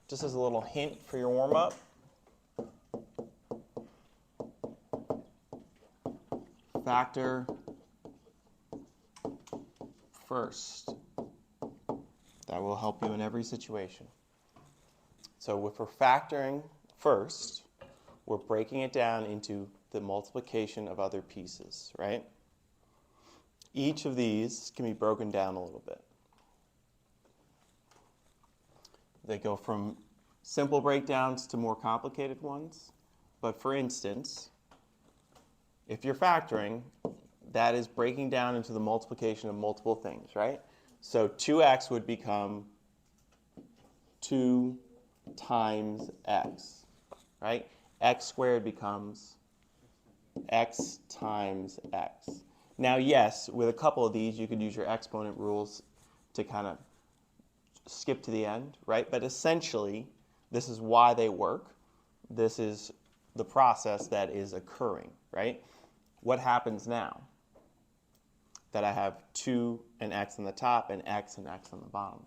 Just as a little hint for your warm-up, factor first. That will help you in every situation. So if we're factoring first, we're breaking it down into the multiplication of other pieces, right? Each of these can be broken down a little bit. They go from simple breakdowns to more complicated ones. But for instance, if you're factoring, that is breaking down into the multiplication of multiple things, right? So 2x would become 2 times x, right? X squared becomes x times x. Now, yes, with a couple of these, you could use your exponent rules to kind of skip to the end, right? But essentially, this is why they work. This is the process that is occurring, right? What happens now that I have 2 and x on the top and x on the bottom?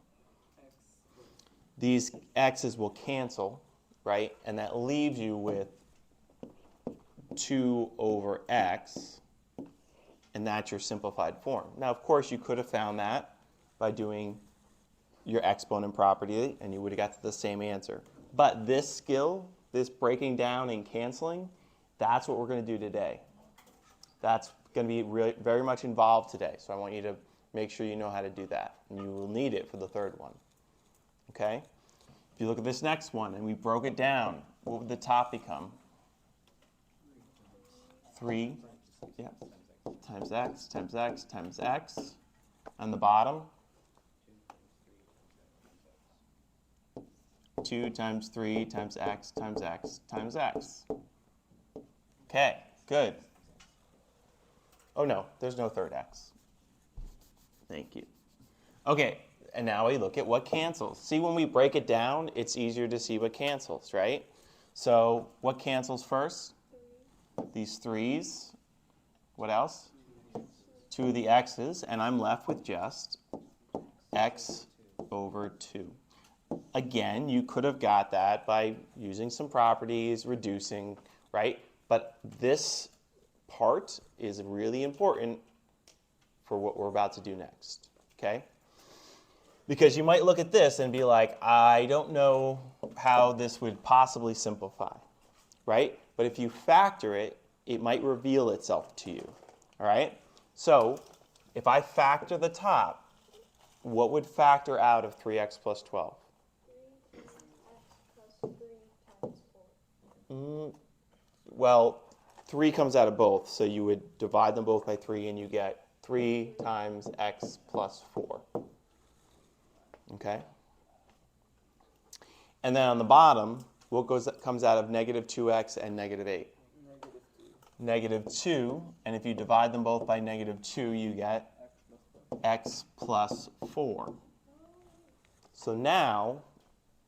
These x's will cancel, right? And that leaves you with 2 over x, and that's your simplified form. Now, of course, you could have found that by doing your exponent property, and you would have got to the same answer. But this skill, this breaking down and canceling, that's what we're going to do today. That's going to be really, very much involved today. So I want you to make sure you know how to do that. And you will need it for the third one. Okay? If you look at this next one, and we broke it down, what would the top become? 3 times x times x times x. On the bottom, 2 times 3 times x times x times x. Okay, good. Oh no, there's no third x. Thank you. Okay, and now we look at what cancels. See, when we break it down, it's easier to see what cancels, right? So what cancels first? These 3's. What else? 2 of the x's, and I'm left with just x over 2. Again, you could have got that by using some properties, reducing, right? But this part is really important for what we're about to do next, okay? Because you might look at this and be like, I don't know how this would possibly simplify, right? But if you factor it, it might reveal itself to you, all right? So if I factor the top, what would factor out of 3x plus 12? 3x plus 3 times 4. Well, 3 comes out of both, so you would divide them both by 3 and you get 3 times x plus 4. Okay? And then on the bottom, what comes out of negative 2x and negative 8? Negative 2, and if you divide them both by negative 2, you get x plus 4. So now,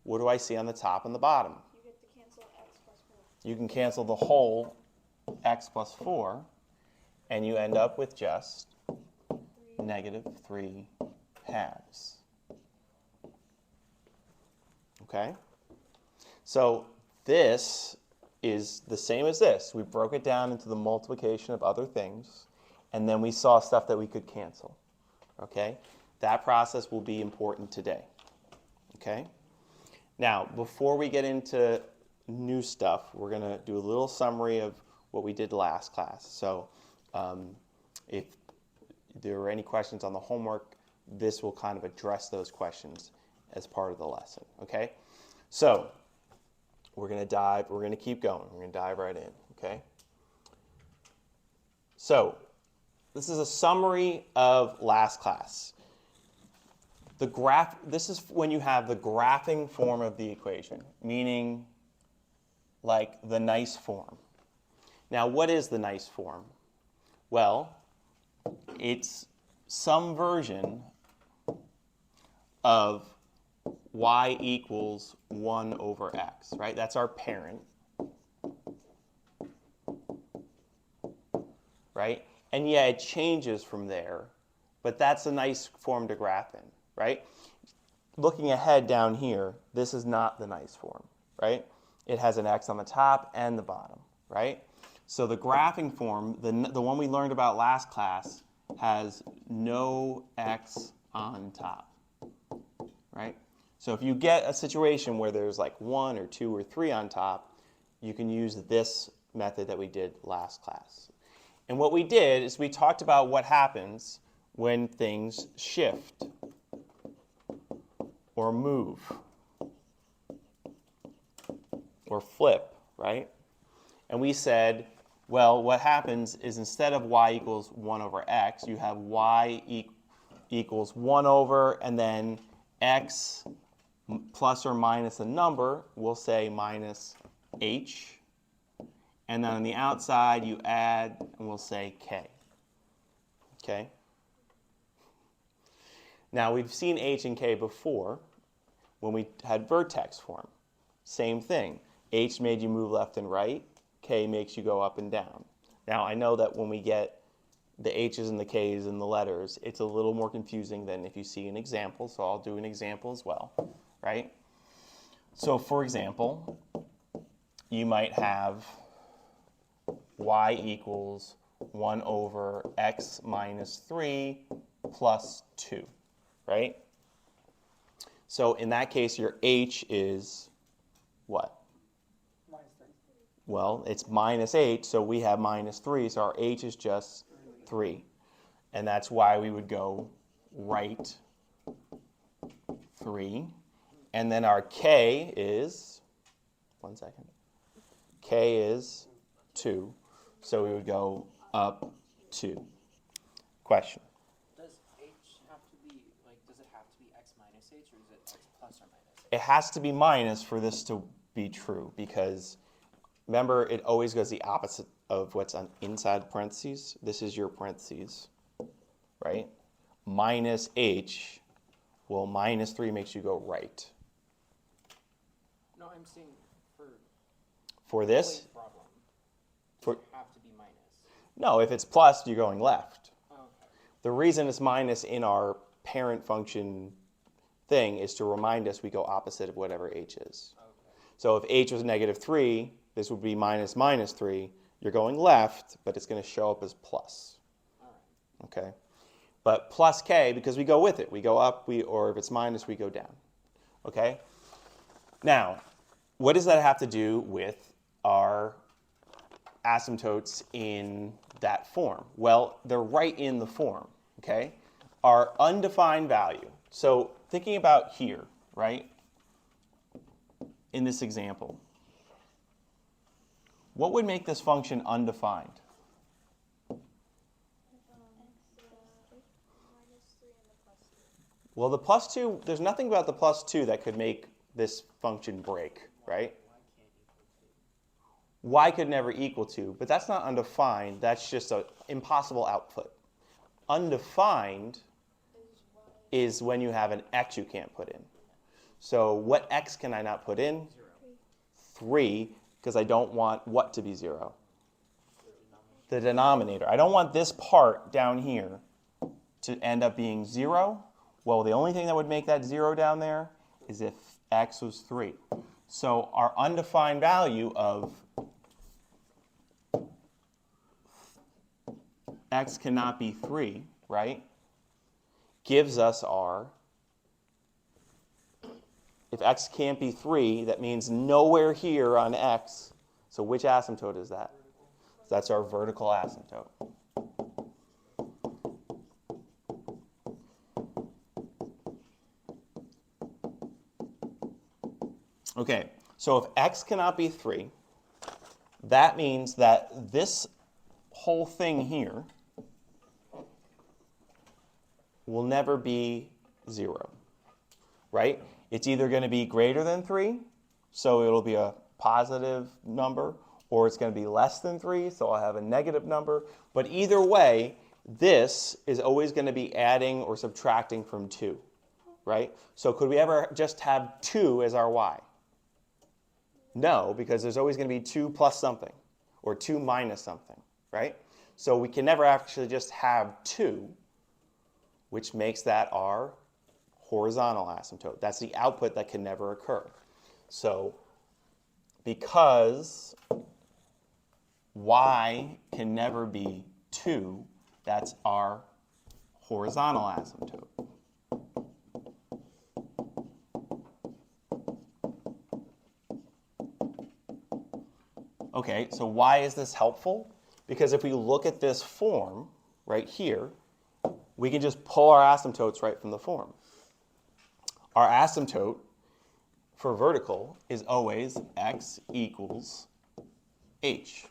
what do I see on the top and the bottom? You get to cancel x plus 4. You can cancel the whole x plus 4, and you end up with just negative 3 halves. Okay? So this is the same as this. We broke it down into the multiplication of other things, and then we saw stuff that we could cancel. Okay? That process will be important today. Okay? Now, before we get into new stuff, we're going to do a little summary of what we did last class. So if there are any questions on the homework, this will kind of address those questions as part of the lesson. Okay? So we're going to keep going. We're going to dive right in. Okay? So this is a summary of last class. This is when you have the graphing form of the equation, meaning like the nice form. Now, what is the nice form? Well, it's some version of y equals 1 over x, right? That's our parent, right? And yeah, it changes from there, but that's a nice form to graph in, right? looking ahead down here, this is not the nice form, right? It has an x on the top and the bottom, right? So the graphing form, the one we learned about last class, has no x on top, right? So if you get a situation where there's like 1 or 2 or 3 on top, you can use this method that we did last class. And what we did is we talked about what happens when things shift or move or flip, right? And we said, well, what happens is instead of y equals 1 over x, you have y equals 1 over, and then x plus or minus a number, we'll say minus h. And then on the outside, you add, and we'll say k. Okay? Now, we've seen h and k before when we had vertex form. Same thing. H made you move left and right. K makes you go up and down. Now, I know that when we get the h's and the k's and the letters, it's a little more confusing than if you see an example, so I'll do an example as well, right? So, for example, you might have y equals 1 over x minus 3 plus 2, right? So in that case, your h is what? Well, it's minus 8, so we have minus 3, so our h is just 3. And that's why we would go right 3. And then our k is, k is 2. So we would go up 2. Question? Does h have to be, does it have to be x minus h, or is it x plus or minus? It has to be minus for this to be true, because remember, it always goes the opposite of what's on inside parentheses. This is your parentheses, right? Minus h, well, minus 3 makes you go right. No, I'm saying For this? problem. For, Does it have to be minus? no, if it's plus, you're going left. Oh, okay. The reason it's minus in our parent function thing is to remind us we go opposite of whatever h is. Okay. So if h was negative 3, this would be minus minus 3. You're going left, but it's going to show up as plus. All right. Okay? But plus k, because we go with it. We go up, or if it's minus, we go down. Okay? Now, what does that have to do with our asymptotes in that form? Well, they're right in the form. Okay? Our undefined value. So thinking about here, right? In this example, what would make this function undefined? Well, the plus 2, there's nothing about the plus 2 that could make this function break, right? Y could never equal 2, but that's not undefined. That's just an impossible output. Undefined is when you have an x you can't put in. So what x can I not put in? 3, because I don't want what to be 0? The denominator. I don't want this part down here to end up being 0. Well, the only thing that would make that 0 down there is if x was 3. So our undefined value of x cannot be 3, right, gives us our, if x can't be 3, that means nowhere here on x. So which asymptote is that? That's our vertical asymptote. Okay, so if x cannot be 3, that means that this whole thing here will never be 0, right? It's either going to be greater than 3, so it'll be a positive number, or it's going to be less than 3, so I'll have a negative number. But either way, this is always going to be adding or subtracting from 2, right? So could we ever just have 2 as our y? No, because there's always going to be 2 plus something, or 2 minus something, right? So we can never actually just have 2, which makes that our horizontal asymptote. That's the output that can never occur. So because y can never be 2, that's our horizontal asymptote. Okay, so why is this helpful? Because if we look at this form right here, we can just pull our asymptotes right from the form. Our asymptote for vertical is always x equals h.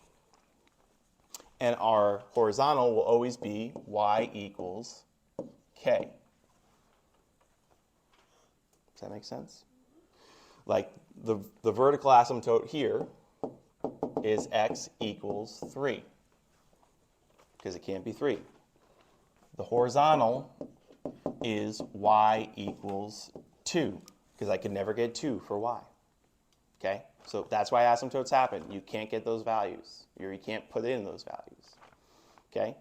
And our horizontal will always be y equals k. Does that make sense? Like the vertical asymptote here is x equals 3, because it can't be 3. The horizontal is y equals 2, because I can never get 2 for y. Okay? So that's why asymptotes happen. You can't get those values, or you can't put in those values. Okay?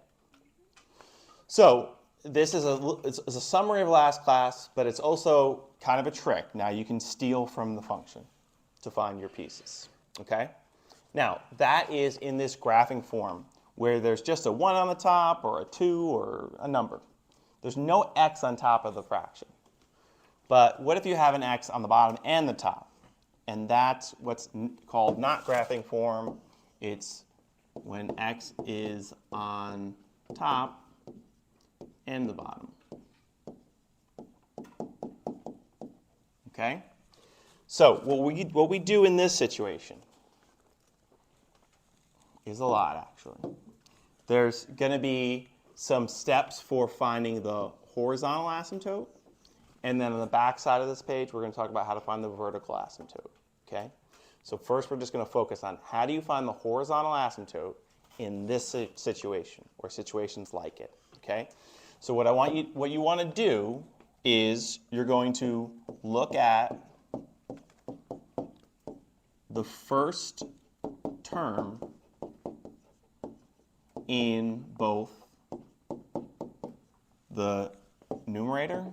So this is it's a summary of last class, but it's also kind of a trick. Now you can steal from the function to find your pieces. Okay? Now, that is in this graphing form where there's just a 1 on the top or a 2 or a number. There's no x on top of the fraction. But what if you have an x on the bottom and the top? And that's what's called not graphing form. It's when x is on top and the bottom. Okay? So what we do in this situation is a lot, actually. There's going to be some steps for finding the horizontal asymptote, and then on the back side of this page, we're going to talk about how to find the vertical asymptote. Okay? So first, we're just going to focus on how do you find the horizontal asymptote in this situation or situations like it. Okay? So what you want to do is you're going to look at the first term in both the numerator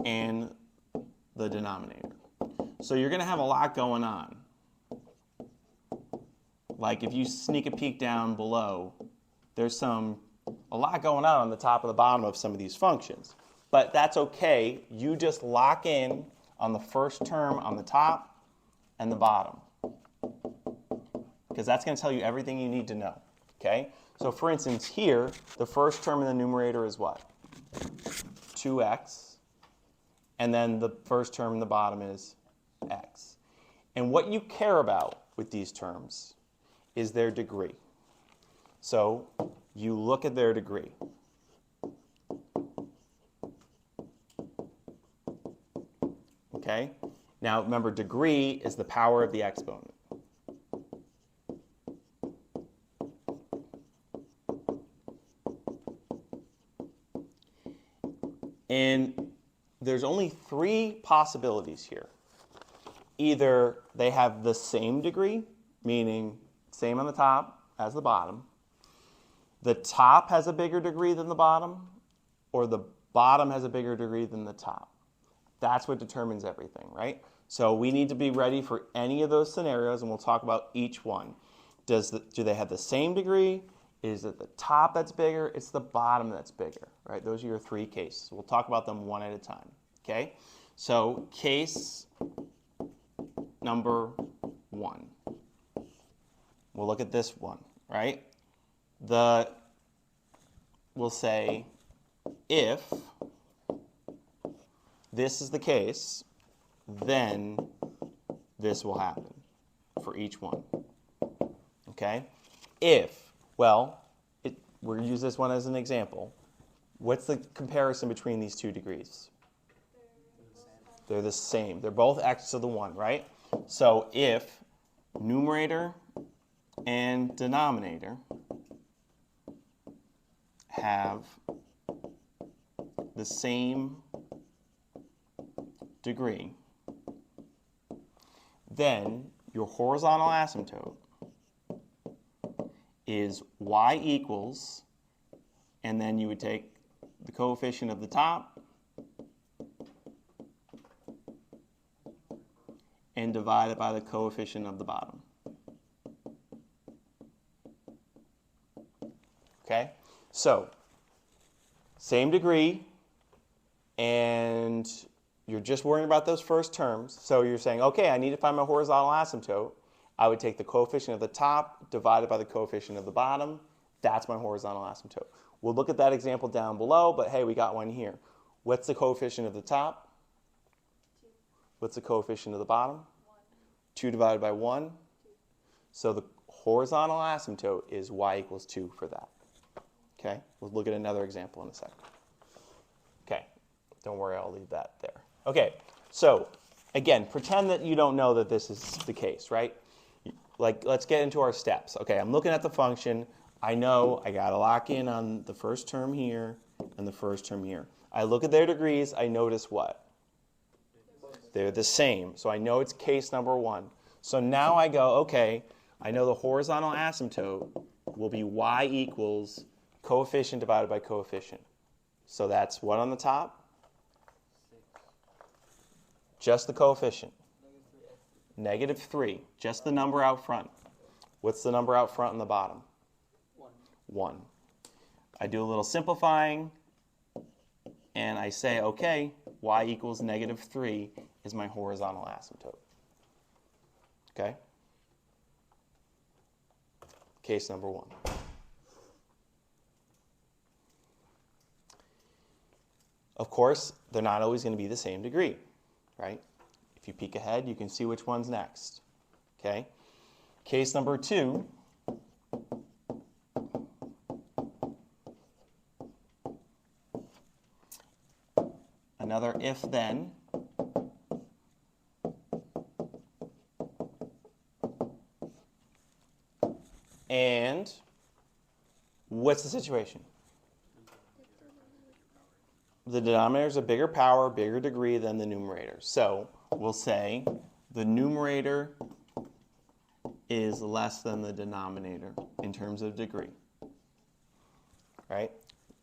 and the denominator. So you're going to have a lot going on. Like if you sneak a peek down below, there's a lot going on the top and the bottom of some of these functions. But that's okay. You just lock in on the first term on the top and the bottom, because that's going to tell you everything you need to know. Okay? So for instance, here, the first term in the numerator is what? 2x. And then the first term in the bottom is x. And what you care about with these terms is their degree. So you look at their degree. Okay? Now remember, degree is the power of the exponent. And there's only 3 possibilities here. Either they have the same degree, meaning same on the top as the bottom. The top has a bigger degree than the bottom, or the bottom has a bigger degree than the top. That's what determines everything, right? So we need to be ready for any of those scenarios, and we'll talk about each one. Do they have the same degree? Is it the top that's bigger? It's the bottom that's bigger, right? Those are your 3 cases. We'll talk about them one at a time, okay? So case number 1. We'll look at this one, right? We'll say if this is the case, then this will happen for each one. Okay? We'll use this one as an example. What's the comparison between these 2 degrees? They're the same. They're both x to the 1, right? So if numerator and denominator have the same degree, then your horizontal asymptote is y equals, and then you would take the coefficient of the top and divide it by the coefficient of the bottom. Okay? So, same degree, and you're just worrying about those first terms. So you're saying, okay, I need to find my horizontal asymptote. I would take the coefficient of the top divided by the coefficient of the bottom. That's my horizontal asymptote. We'll look at that example down below, but hey, we got one here. What's the coefficient of the top? 2. What's the coefficient of the bottom? 1. 2 divided by 1. 2. So the horizontal asymptote is y equals 2 for that. Okay? We'll look at another example in a second. Okay. Don't worry, I'll leave that there. Okay. So, again, pretend that you don't know that this is the case, right? Like, let's get into our steps. Okay, I'm looking at the function. I know I got to lock in on the first term here and the first term here. I look at their degrees. I notice what? They're the same. So I know it's case number 1. So now I go, okay, I know the horizontal asymptote will be y equals coefficient divided by coefficient. So that's what on the top? 6. Just the coefficient. -3. Just the number out front. What's the number out front and the bottom? 1. 1. I do a little simplifying, and I say, okay, y equals -3 is my horizontal asymptote. Okay? Case number 1. Of course, they're not always going to be the same degree, right? If you peek ahead, you can see which one's next. Okay? Case number 2. Another if-then. And what's the situation? The denominator is a bigger power, bigger degree than the numerator. So we'll say the numerator is less than the denominator in terms of degree. Right?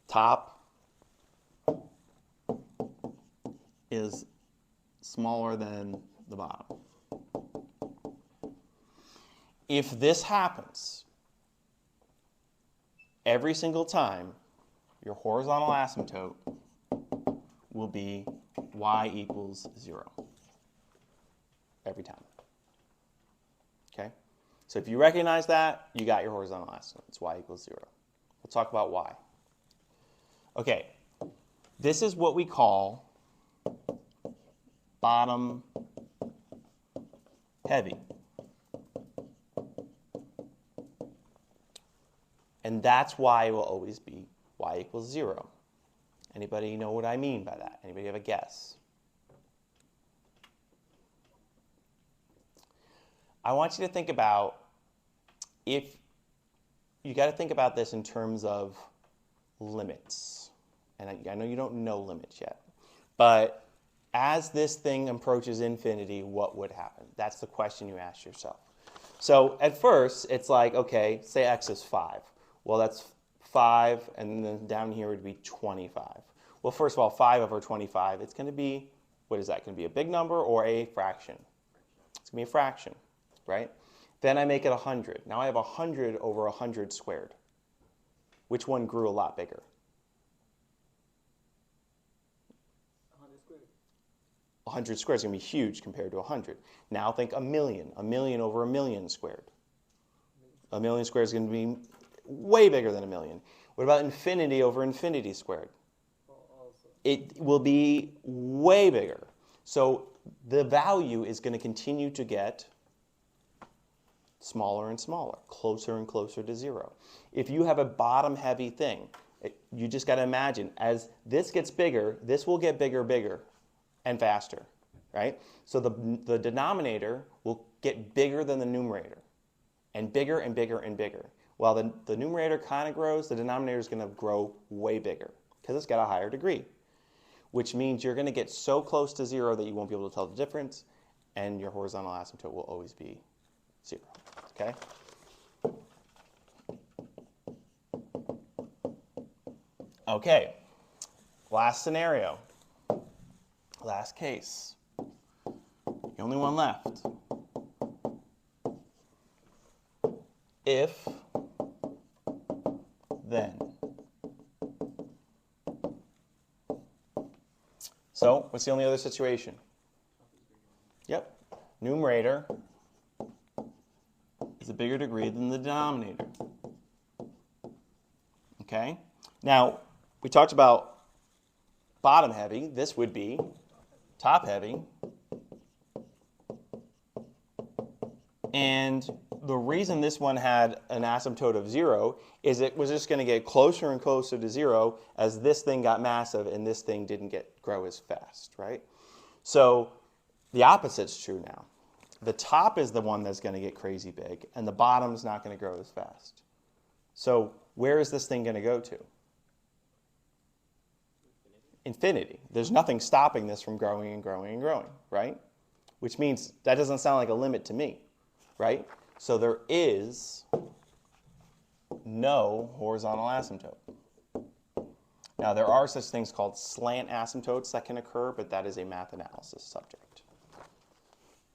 Top is smaller than the bottom. If this happens every single time, your horizontal asymptote will be y equals 0 every time. Okay? So if you recognize that, you got your horizontal asymptote. It's y equals 0. We'll talk about why. Okay. This is what we call bottom heavy. And that's why it will always be y equals 0. Anybody know what I mean by that? Anybody have a guess? I want you to think about if you got to think about this in terms of limits. And I know you don't know limits yet. But as this thing approaches infinity, what would happen? That's the question you ask yourself. So at first, it's like, okay, say x is 5. Well, that's 5, and then down here would be 25. Well, first of all, 5 over 25, it's going to be, what is that? Going to be a big number or a fraction? It's going to be a fraction, right? Then I make it 100. Now I have 100 over 100 squared. Which one grew a lot bigger? 100 squared. 100 squared is going to be huge compared to 100. Now think a million. A million over a million squared. A million squared is going to be way bigger than a million. What about infinity over infinity squared? Also. It will be way bigger. So the value is going to continue to get smaller and smaller, closer and closer to 0. If you have a bottom-heavy thing, you just got to imagine, as this gets bigger, this will get bigger, bigger, and faster, right? So the denominator will get bigger than the numerator, and bigger and bigger and bigger. While the numerator kind of grows, the denominator is going to grow way bigger because it's got a higher degree, which means you're going to get so close to 0 that you won't be able to tell the difference, and your horizontal asymptote will always be 0. Okay? Okay, last scenario, last case. The only one left. If, then. So, what's the only other situation? Yep, numerator is a bigger degree than the denominator. Okay? Now, we talked about bottom heavy. This would be top heavy. And the reason this one had an asymptote of 0 is it was just going to get closer and closer to 0 as this thing got massive and this thing didn't grow as fast, right? So the opposite's true now. The top is the one that's going to get crazy big, and the bottom's not going to grow as fast. So where is this thing going to go to? Infinity. There's nothing stopping this from growing and growing and growing, right? Which means that doesn't sound like a limit to me, right? So there is no horizontal asymptote. Now, there are such things called slant asymptotes that can occur, but that is a math analysis subject.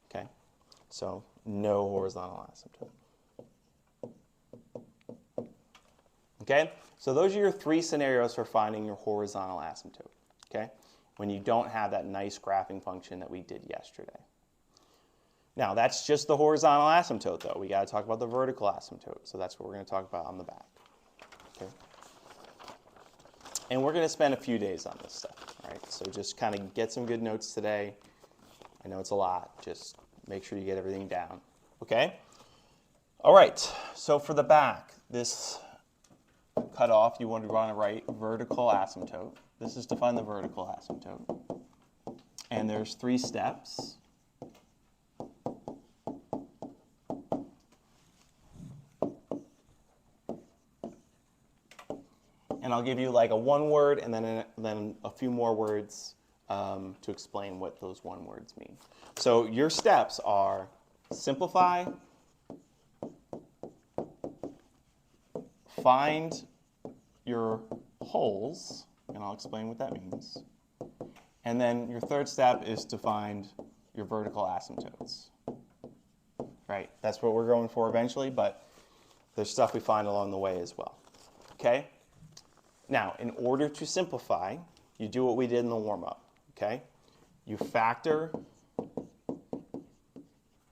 Okay? So, no horizontal asymptote. Okay? So those are your three scenarios for finding your horizontal asymptote. Okay? When you don't have that nice graphing function that we did yesterday. Now, that's just the horizontal asymptote, though. We got to talk about the vertical asymptote. So that's what we're going to talk about on the back. Okay? And we're going to spend a few days on this stuff. All right? So just kind of get some good notes today. I know it's a lot. Just make sure you get everything down. Okay? All right. So for the back, this cutoff, you want to write vertical asymptote. This is to find the vertical asymptote. And there's 3 steps. And I'll give you like a one word and then a few more words to explain what those one words mean. So your steps are simplify, find your holes, and I'll explain what that means. And then your third step is to find your vertical asymptotes. Right? That's what we're going for eventually, but there's stuff we find along the way as well. Okay? Now, in order to simplify, you do what we did in the warm-up, okay? You factor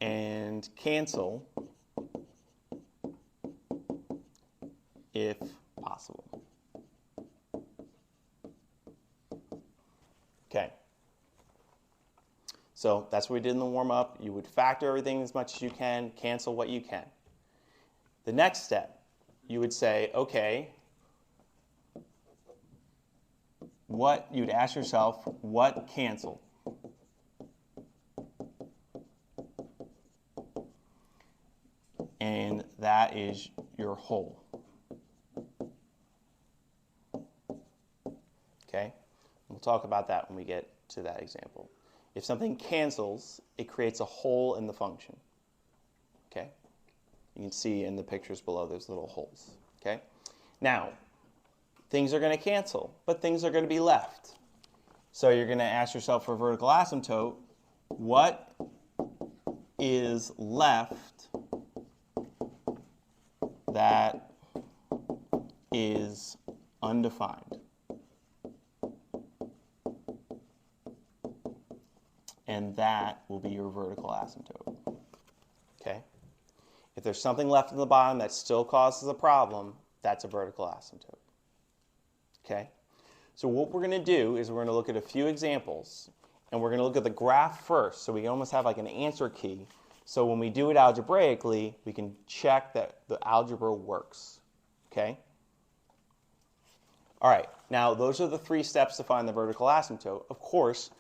and cancel if possible. Okay. So that's what we did in the warm-up. You would factor everything as much as you can, cancel what you can. The next step, you would say, okay, you'd ask yourself, what canceled? And that is your whole. Okay? We'll talk about that when we get to that example. If something cancels, it creates a hole in the function. Okay? You can see in the pictures below there's little holes. Okay? Now, things are going to cancel, but things are going to be left. So you're going to ask yourself for vertical asymptote, what is left that is undefined? And that will be your vertical asymptote. Okay? If there's something left in the bottom that still causes a problem, that's a vertical asymptote. Okay? So what we're going to do is we're going to look at a few examples, and we're going to look at the graph first, so we almost have like an answer key. So when we do it algebraically, we can check that the algebra works. Okay? All right. Now, those are the 3 steps to find the vertical asymptote. Of course,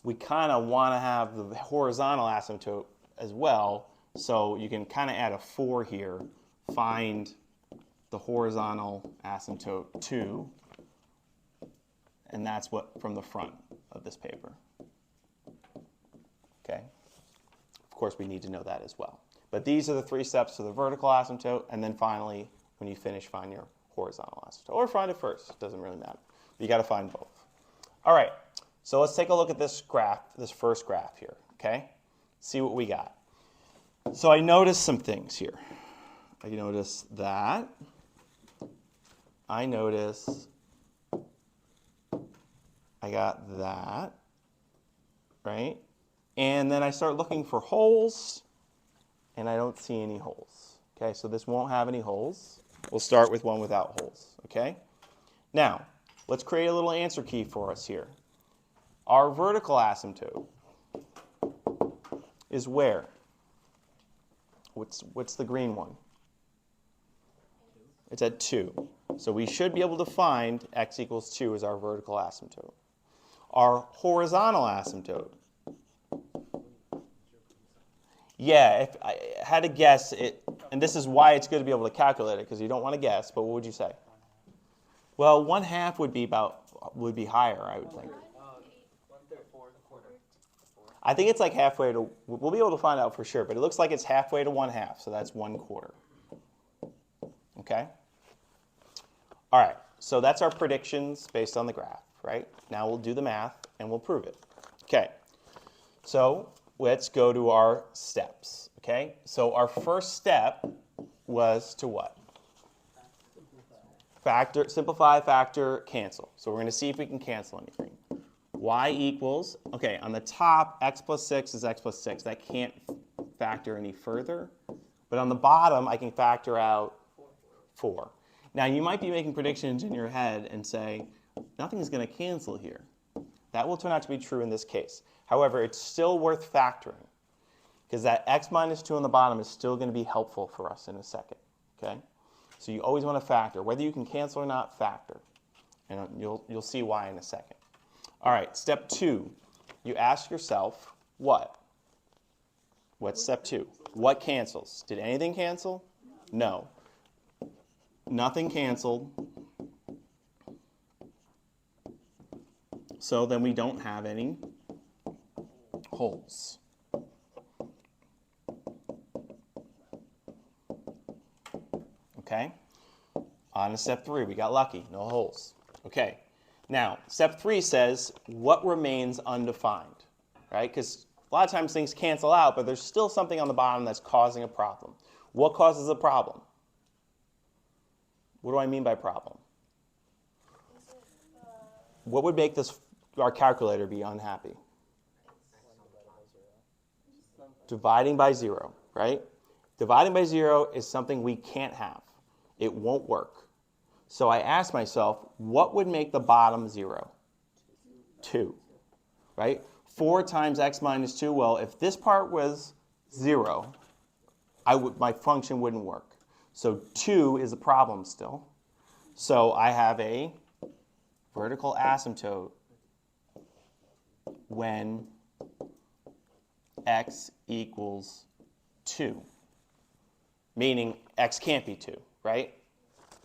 we kind of want to have the horizontal asymptote as well, so you can kind of add a 4 here, find the horizontal asymptote 2, and that's what from the front of this paper. Okay? Of course, we need to know that as well. But these are the 3 steps to the vertical asymptote, and then finally, when you finish, find your horizontal asymptote. Or find it first. It doesn't really matter. But you got to find both. All right. So let's take a look at this graph, this first graph here. Okay? See what we got. So I noticed some things here. I notice that. I notice I got that, right? And then I start looking for holes, and I don't see any holes. Okay, so this won't have any holes. We'll start with one without holes, okay? Now, let's create a little answer key for us here. Our vertical asymptote is where? What's the green one? It's at 2. So we should be able to find x equals 2 as our vertical asymptote. Our horizontal asymptote. Yeah, if I had to guess it, and this is why it's good to be able to calculate it, because you don't want to guess, but what would you say? Well, 1/2 would be higher, I would think. 1/3, 4/4. I think it's like halfway to, we'll be able to find out for sure, but it looks like it's halfway to 1/2, so that's 1/4. Okay? All right, so that's our predictions based on the graph, right? Now we'll do the math and we'll prove it. Okay, so let's go to our steps, okay? So our first step was to what? Simplify, factor, cancel. So we're going to see if we can cancel anything. Y equals, okay, on the top, x plus 6 is x plus 6. That can't factor any further. But on the bottom, I can factor out 4. Now, you might be making predictions in your head and say, nothing's going to cancel here. That will turn out to be true in this case. However, it's still worth factoring, because that x minus 2 on the bottom is still going to be helpful for us in a second. Okay? So you always want to factor. Whether you can cancel or not, factor. And you'll see why in a second. All right, step 2. You ask yourself, what? What's step 2? What cancels? Did anything cancel? No. Nothing canceled. So then we don't have any holes. Okay? On to step 3, we got lucky, no holes. Okay. Now, step 3 says, what remains undefined? Right? Because a lot of times things cancel out, but there's still something on the bottom that's causing a problem. What causes a problem? What do I mean by problem? What would make our calculator be unhappy? Dividing by 0, right? Dividing by 0 is something we can't have. It won't work. So I asked myself, what would make the bottom 0? 2, right? 4 times x minus 2, well, if this part was 0, my function wouldn't work. So 2 is a problem still. So I have a vertical asymptote when x equals 2, meaning x can't be 2, right?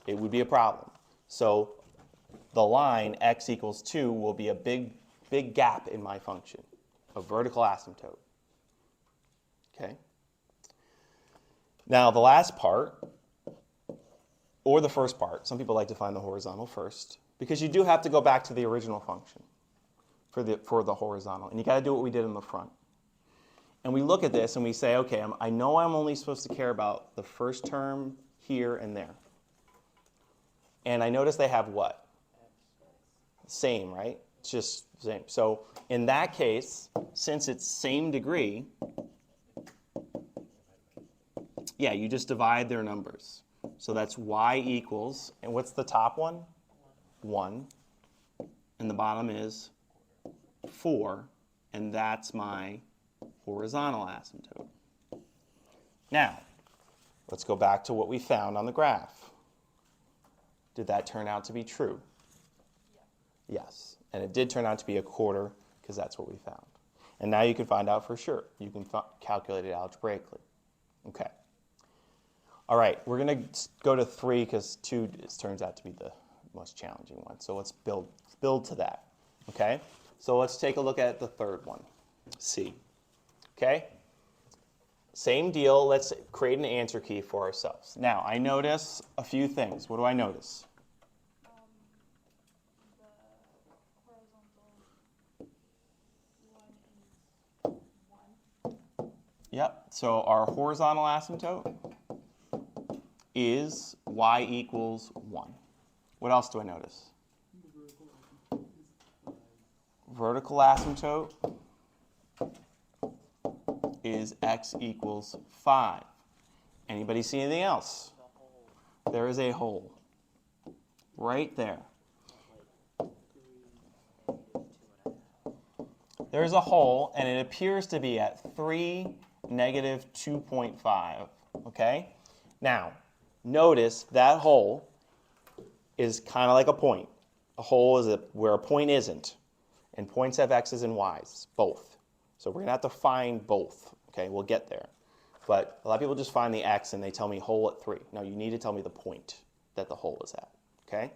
It would be a problem. So the line x equals 2 will be a big gap in my function, a vertical asymptote. Okay? Now the last part, or the first part, some people like to find the horizontal first, because you do have to go back to the original function for the horizontal, and you got to do what we did in the front. And we look at this and we say, okay, I know I'm only supposed to care about the first term here and there. And I notice they have what? Same, right? It's just same. So in that case, since it's same degree, yeah, you just divide their numbers. So that's y equals, and what's the top one? 1. And the bottom is 4. And that's my horizontal asymptote. Now, let's go back to what we found on the graph. Did that turn out to be true? Yeah. Yes. And it did turn out to be 1/4, because that's what we found. And now you can find out for sure. You can calculate it algebraically. Okay. All right, we're going to go to 3 because 2 turns out to be the most challenging one. So let's build to that. Okay? So let's take a look at the third one, C. Okay? same deal. Let's create an answer key for ourselves. Now, I notice a few things. What do I notice? The horizontal one is 1. Yep, so our horizontal asymptote is y equals 1. What else do I notice? Vertical asymptote is x equals 5. Anybody see anything else? There is a hole right there. There's a hole, and it appears to be at 3, negative 2.5. Okay? Now, notice that hole is kind of like a point. A hole is where a point isn't. And points have x's and y's, both. So we're going to have to find both. Okay, we'll get there. But a lot of people just find the x and they tell me hole at 3. No, you need to tell me the point that the hole is at. Okay?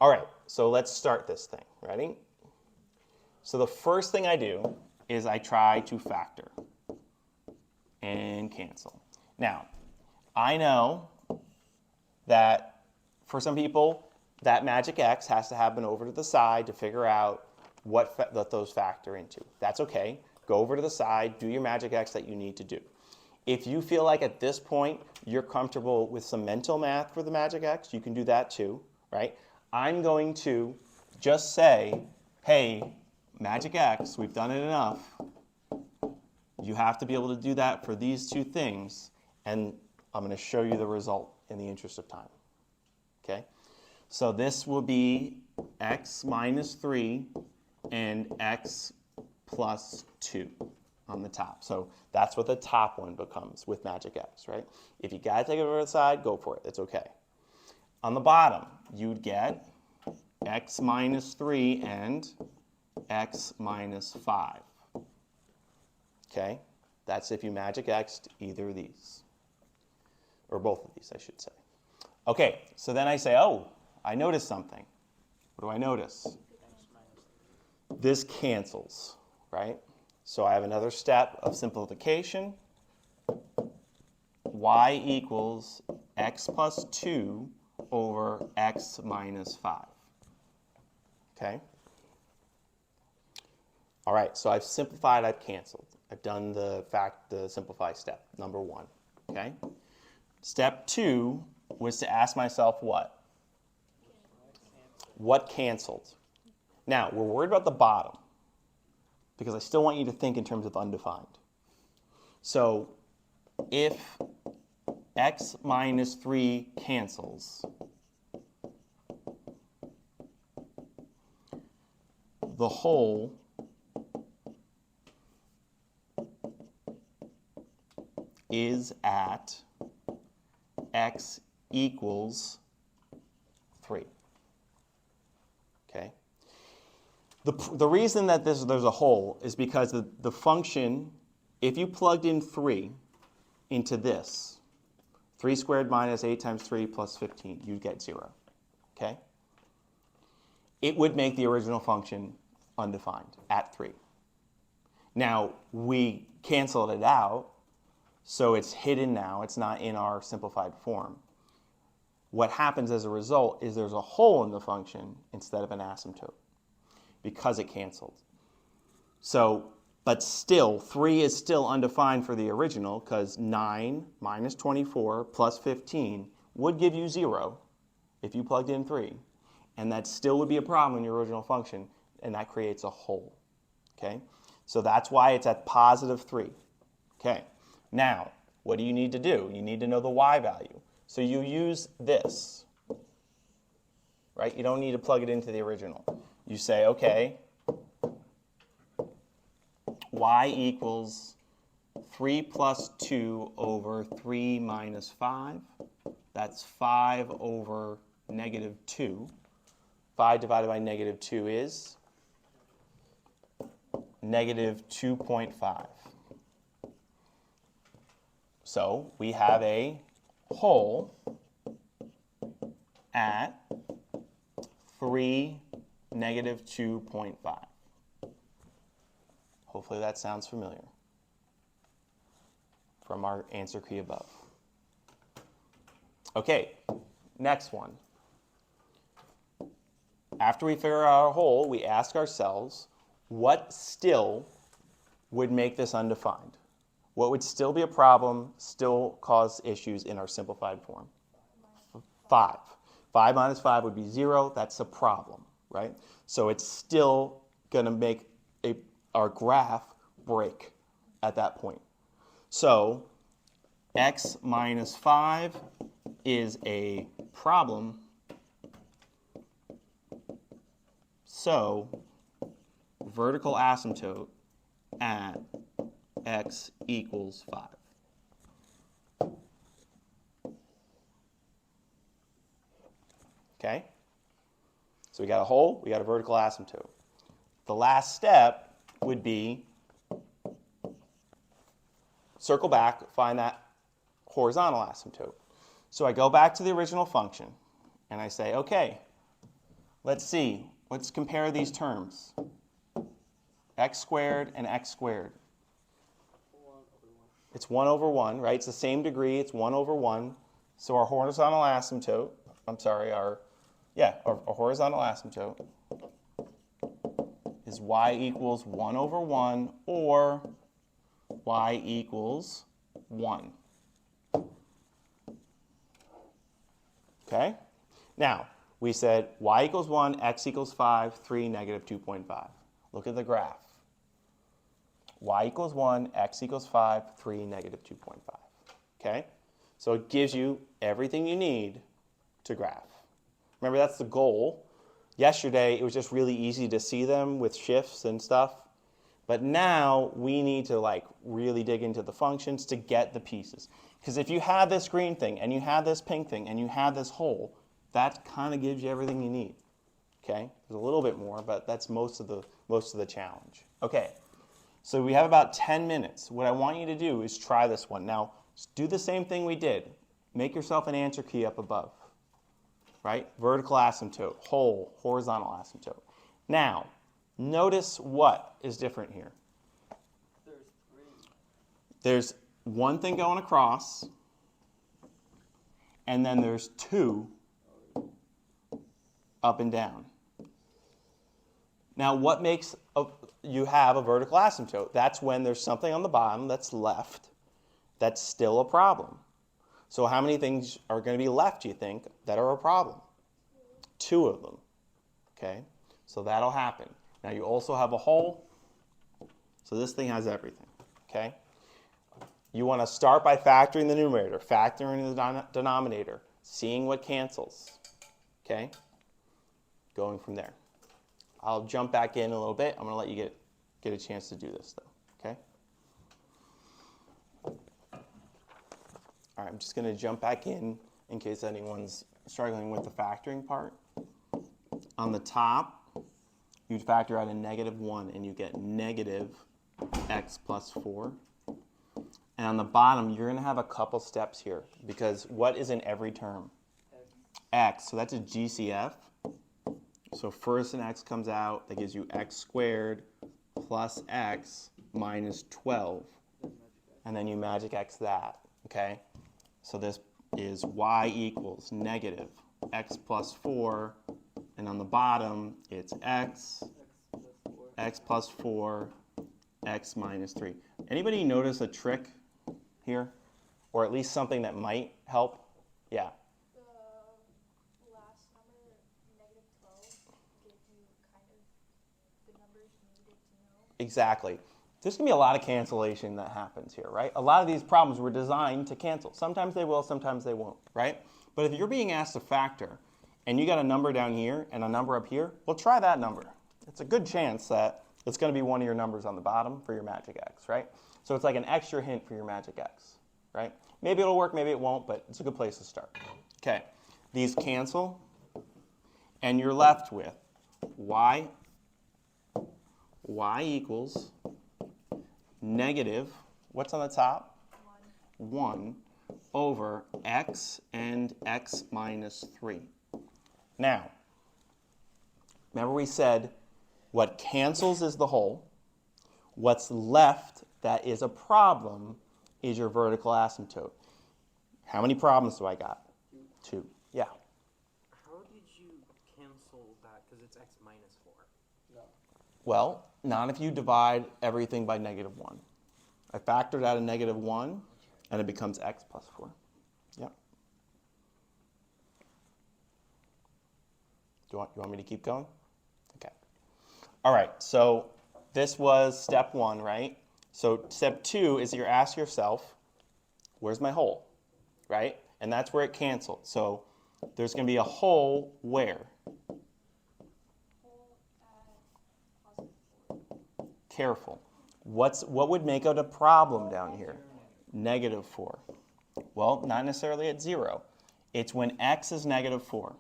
All right, so let's start this thing. Ready? So the first thing I do is I try to factor and cancel. Now, I know that for some people, that magic x has to happen over to the side to figure out what those factor into. That's okay. Go over to the side, do your magic x that you need to do. If you feel like at this point you're comfortable with some mental math for the magic x, you can do that too, right? I'm going to just say, hey, magic x, we've done it enough. You have to be able to do that for these two things, and I'm going to show you the result in the interest of time. Okay? So this will be x minus 3 and x plus 2 on the top. So that's what the top one becomes with magic x, right? If you got to take it over to the side, go for it. It's okay. On the bottom, you'd get x minus 3 and x minus 5. Okay? That's if you magic x'd either of these. Or both of these, I should say. Okay, so then I say, oh, I noticed something. What do I notice? This cancels, right? So I have another step of simplification. Y equals x plus 2 over x minus 5. Okay? All right, so I've simplified, I've canceled. I've done the simplify step, number 1. Okay? Step 2 was to ask myself what? What canceled? Now, we're worried about the bottom because I still want you to think in terms of undefined. So if x minus 3 cancels, the whole is at x equals 3. Okay? The reason that there's a hole is because the function, if you plugged in 3 into this, 3 squared minus 8 times 3 plus 15, you'd get 0. Okay? It would make the original function undefined at 3. Now, we canceled it out, so it's hidden now. It's not in our simplified form. What happens as a result is there's a hole in the function instead of an asymptote because it canceled. So, but still, 3 is still undefined for the original because 9 minus 24 plus 15 would give you 0 if you plugged in 3. And that still would be a problem in your original function, and that creates a hole. Okay? So that's why it's at positive 3. Okay. Now, what do you need to do? You need to know the y value. So you use this, right? You don't need to plug it into the original. You say, okay, y equals 3 plus 2 over 3 minus 5. That's 5 over negative 2. 5 divided by negative 2 is negative 2.5. So we have a hole at 3, negative 2.5. Hopefully that sounds familiar. from our answer key above. Okay, next one. After we figure out our whole, we ask ourselves, what still would make this undefined? What would still be a problem, still cause issues in our simplified form? 5. 5 minus 5 would be 0. That's a problem, right? So it's still going to make our graph break at that point. So x minus 5 is a problem. So vertical asymptote at x equals 5. Okay? So we got a whole, we got a vertical asymptote. The last step would be circle back, find that horizontal asymptote. So I go back to the original function, and I say, okay, let's see. Let's compare these terms. X squared and x squared. It's 1 over 1, right? It's the same degree. It's 1 over 1. So our horizontal asymptote, our horizontal asymptote is y equals 1 over 1 or y equals 1. Okay? Now, we said y equals 1, x equals 5, 3, negative 2.5. Look at the graph. Y equals 1, x equals 5, 3, negative 2.5. Okay? So it gives you everything you need to graph. Remember, that's the goal. Yesterday, it was just really easy to see them with shifts and stuff. But now, we need to really dig into the functions to get the pieces. Because if you have this green thing, and you have this pink thing, and you have this whole, that kind of gives you everything you need. Okay? There's a little bit more, but that's most of the challenge. Okay. So we have about 10 minutes. What I want you to do is try this one. Now, do the same thing we did. Make yourself an answer key up above. Right? Vertical asymptote, whole, horizontal asymptote. Now, notice what is different here. There's 3. There's one thing going across, and then there's 2 up and down. Now, what makes you have a vertical asymptote? That's when there's something on the bottom that's left that's still a problem. So how many things are going to be left, do you think, that are a problem? 2 of them. Okay? So that'll happen. Now, you also have a whole. So this thing has everything. Okay? You want to start by factoring the numerator, factoring the denominator, seeing what cancels. Okay? Going from there. I'll jump back in a little bit. I'm going to let you get a chance to do this, though. Okay? All right, I'm just going to jump back in case anyone's struggling with the factoring part. On the top, you'd factor out a -1, and you get negative x plus 4. And on the bottom, you're going to have a couple steps here, because what is in every term? X. So that's a GCF. So first an x comes out, that gives you x squared plus x minus 12. And then you magic x that, okay? So this is y equals negative x plus 4. And on the bottom, it's x plus 4, x minus 3. Anybody notice a trick here? Or at least something that might help? Yeah. The last number, negative 12, gives you kind of the numbers you needed to know. Exactly. There's going to be a lot of cancellation that happens here, right? A lot of these problems were designed to cancel. Sometimes they will, sometimes they won't, right? But if you're being asked to factor, and you got a number down here and a number up here, well, try that number. It's a good chance that it's going to be one of your numbers on the bottom for your magic x, right? So it's like an extra hint for your magic x, right? Maybe it'll work, maybe it won't, but it's a good place to start. Okay, these cancel, and you're left with y equals negative, what's on the top? 1 over x and x minus 3. Now, remember we said what cancels is the whole. What's left that is a problem is your vertical asymptote. How many problems do I got? 2. Yeah. How did you cancel that? Because it's x minus 4. Well, not if you divide everything by -1. I factored out a -1, and it becomes x plus 4. Yep. You want me to keep going? Okay. All right, so this was step 1, right? So step 2 is you're asking yourself, where's my hole, right? And that's where it canceled. So there's going to be a hole where? Whole at +4. Careful. What would make it a problem down here? -4. Well, not necessarily at 0. It's when x is -4.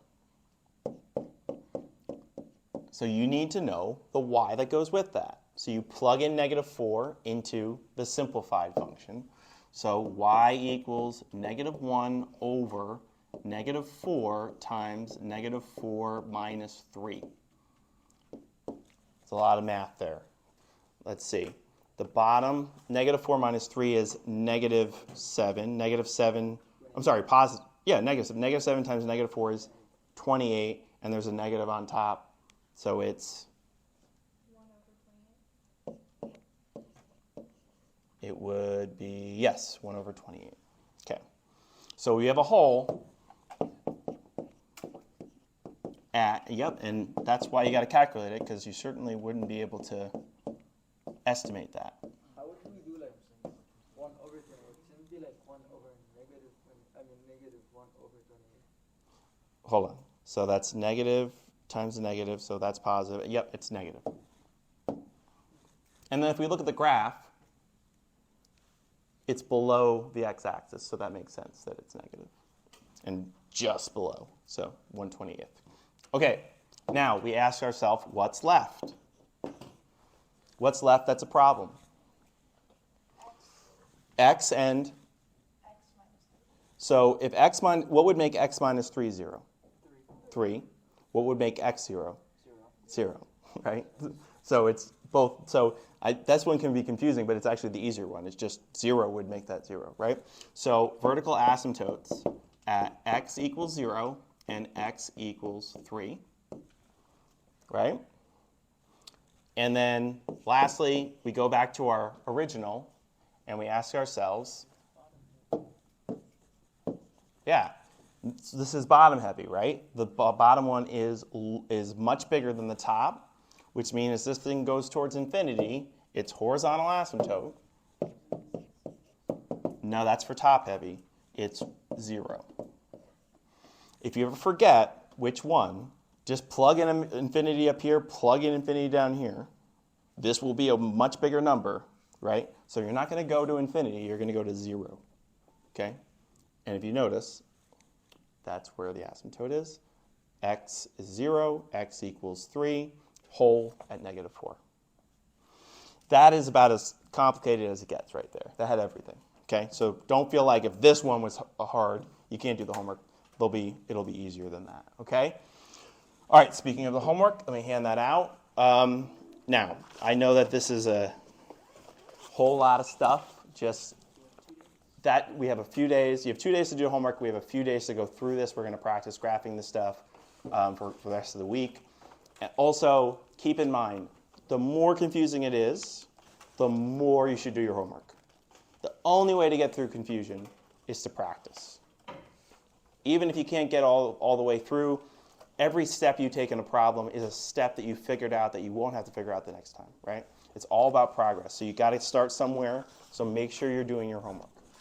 So you need to know the y that goes with that. So you plug in -4 into the simplified function. So y equals -1 over -4 times -4 minus 3. It's a lot of math there. Let's see. The bottom, -4 minus 3 is -7. -7, I'm sorry, positive. Yeah, negative. -7 times -4 is 28, and there's a negative on top. So it's 1/28. It would be, yes, 1 over 28. Okay. So we have a hole at, yep, and that's why you got to calculate it, because you certainly wouldn't be able to estimate that. How would we do like 1 over 28? Shouldn't it be like 1 over -1 over 28? Hold on. So that's negative times the negative, so that's positive. Yep, it's negative. And then if we look at the graph, it's below the x-axis, so that makes sense that it's negative. And just below, so 1/28. Okay, now we ask ourselves, what's left? What's left that's a problem? X and? X minus 3. So if what would make x minus 3 0? 3. What would make x 0? 0, right? So it's both. So that's one can be confusing, but it's actually the easier one. It's just 0 would make that 0, right? So vertical asymptotes at x equals 0 and x equals 3, right? And then lastly, we go back to our original and we ask ourselves, yeah, this is bottom heavy, right? The bottom one is much bigger than the top, which means as this thing goes towards infinity, it's horizontal asymptote. Now that's for top heavy. It's 0. If you ever forget which one, just plug in infinity up here, plug in infinity down here. This will be a much bigger number, right? So you're not going to go to infinity, you're going to go to 0, okay? And if you notice, that's where the asymptote is. X is 0, x equals 3, hole at -4. That is about as complicated as it gets right there. That had everything, okay? So don't feel like if this one was hard, you can't do the homework. It'll be easier than that, okay? All right, speaking of the homework, let me hand that out. Now, I know that this is a whole lot of stuff. Just that we have a few days. You have 2 days to do homework. We have a few days to go through this. We're going to practice graphing this stuff for the rest of the week. And also, keep in mind, the more confusing it is, the more you should do your homework. The only way to get through confusion is to practice. Even if you can't get all the way through, every step you take in a problem is a step that you figured out that you won't have to figure out the next time, right? It's all about progress. So you got to start somewhere, so make sure you're doing your homework.